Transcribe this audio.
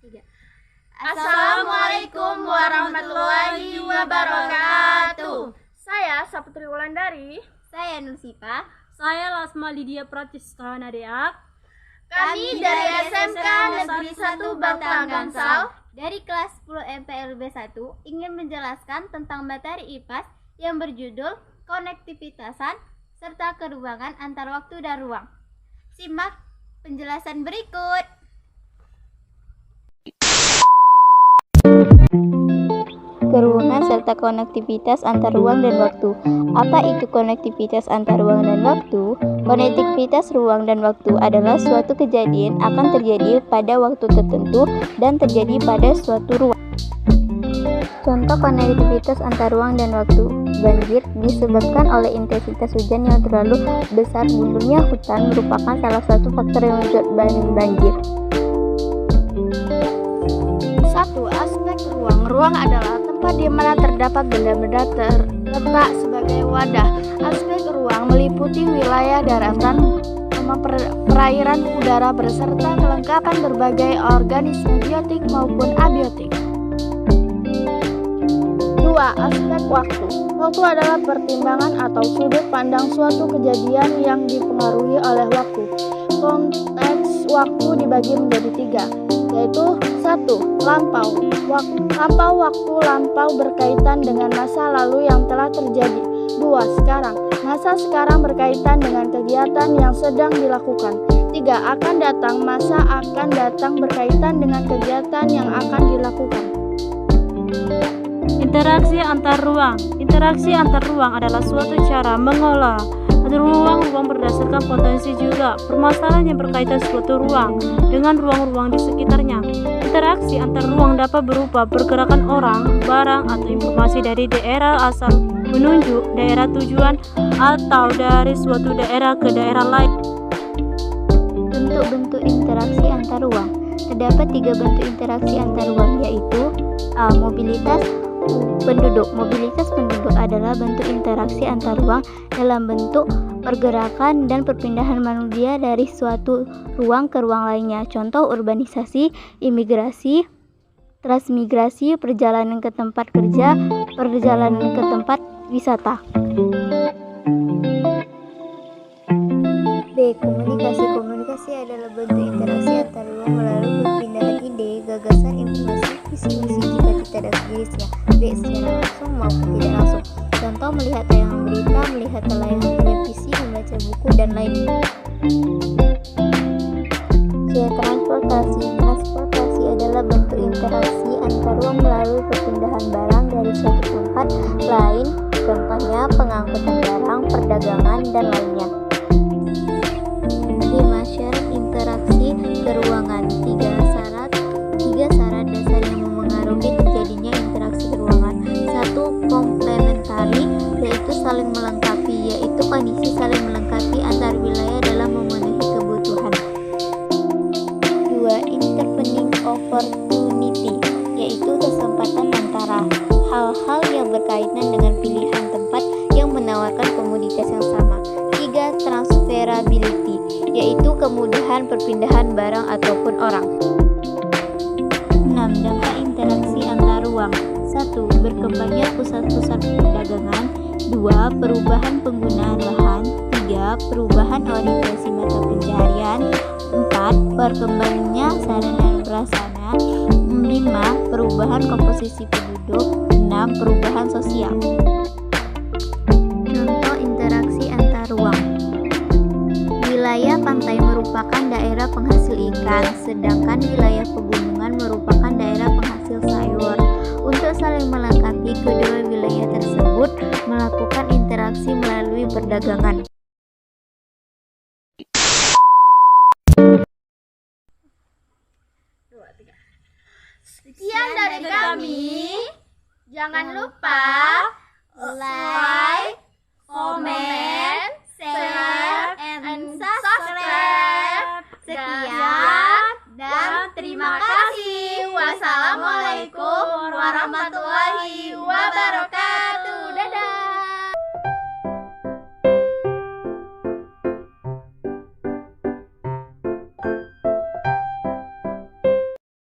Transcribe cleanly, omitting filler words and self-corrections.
3. Assalamualaikum warahmatullahi wabarakatuh. Saya Saputri Wulandari. Saya Nursifa. Saya Lasma Lydia Pratiska Nadeak. Kami dari SMK Negeri 1 Batang Gansal Dari kelas 10 MPLB 1 ingin menjelaskan tentang materi IPAS yang berjudul konektivitasan serta keruangan antar waktu dan ruang. Simak penjelasan berikut. Keruangan serta konektivitas antar ruang dan waktu. Apa itu konektivitas antar ruang dan waktu? Konektivitas ruang dan waktu adalah suatu kejadian akan terjadi pada waktu tertentu dan terjadi pada suatu ruang. Contoh konektivitas antar ruang dan waktu. Banjir disebabkan oleh intensitas hujan yang terlalu besar. Gundulnya hutan merupakan salah satu faktor yang menyebabkan banjir. 1. Aspek ruang. Ruang adalah tempat di mana terdapat benda-benda terletak sebagai wadah. Aspek ruang meliputi wilayah daratan, perairan, udara beserta kelengkapan berbagai organisme biotik maupun abiotik. 2. Aspek waktu. Waktu adalah pertimbangan atau sudut pandang suatu kejadian yang dipengaruhi oleh waktu. Konteks waktu dibagi menjadi 3, yaitu 1. Lampau. Waktu lampau berkaitan dengan masa lalu yang telah terjadi. 2. Sekarang. Masa sekarang berkaitan dengan kegiatan yang sedang dilakukan. 3. Akan datang. Masa akan datang berkaitan dengan kegiatan yang akan dilakukan. Interaksi antar ruang. Interaksi antar ruang adalah suatu cara mengolah ruang-ruang berdasarkan potensi juga permasalahan yang berkaitan suatu ruang dengan ruang-ruang di sekitarnya. Interaksi antar ruang dapat berupa pergerakan orang, barang, atau informasi dari daerah asal menuju daerah tujuan atau dari suatu daerah ke daerah lain. Bentuk-bentuk interaksi antar ruang. Terdapat 3 bentuk interaksi antar ruang, yaitu A. Mobilitas penduduk. Mobilitas penduduk adalah bentuk interaksi antar ruang dalam bentuk pergerakan dan perpindahan manusia dari suatu ruang ke ruang lainnya. Contoh urbanisasi, imigrasi, transmigrasi, perjalanan ke tempat kerja, perjalanan ke tempat wisata. B. Komunikasi. Komunikasi adalah bentuk interaksi antar ruang melalui perpindahan ide, gagasan, informasi, visi-misi jika tidak ada jenisnya. B. Secara langsung maupun tidak langsung. Contoh melihat tayangan berita, melihat tayangan televisi, membaca buku, dan lainnya. C. Transportasi. Transportasi adalah bentuk interaksi antar ruang melalui perpindahan barang dari suatu tempat lain. Contohnya pengangkutan barang, perdagangan, dan lainnya. Syarat interaksi keruangan. Tiga syarat dasar yang memengaruhi terjadinya interaksi keruangan. 1. Komplementari, yaitu saling melengkapi, yaitu kondisi saling melengkapi antar wilayah dalam memenuhi kebutuhan. 2. Intervening opportunity, yaitu kesempatan antara hal-hal yang berkaitan dengan pilihan tempat yang menawarkan komoditas yang sama. 3. Transferability, yaitu kemudahan perpindahan barang ataupun orang. 6. Dampak interaksi antar ruang. 1. Berkembangnya pusat-pusat perdagangan. 2. Perubahan penggunaan lahan. 3. Perubahan orientasi mata pencaharian. 4. Perkembangannya sarana dan prasarana. 5. Perubahan komposisi penduduk. 6. Perubahan sosial. Contoh interaksi antar ruang. Wilayah pantai merupakan daerah penghasil ikan, sedangkan wilayah pegunungan merupakan daerah penghasil sayur. Untuk saling melengkapi, kedua wilayah tersebut melakukan interaksi melalui perdagangan. Sekian dari kami. Jangan lupa like, comment, share, and subscribe. Sekian dan terima kasih. Wassalamualaikum warahmatullahi wabarakatuh.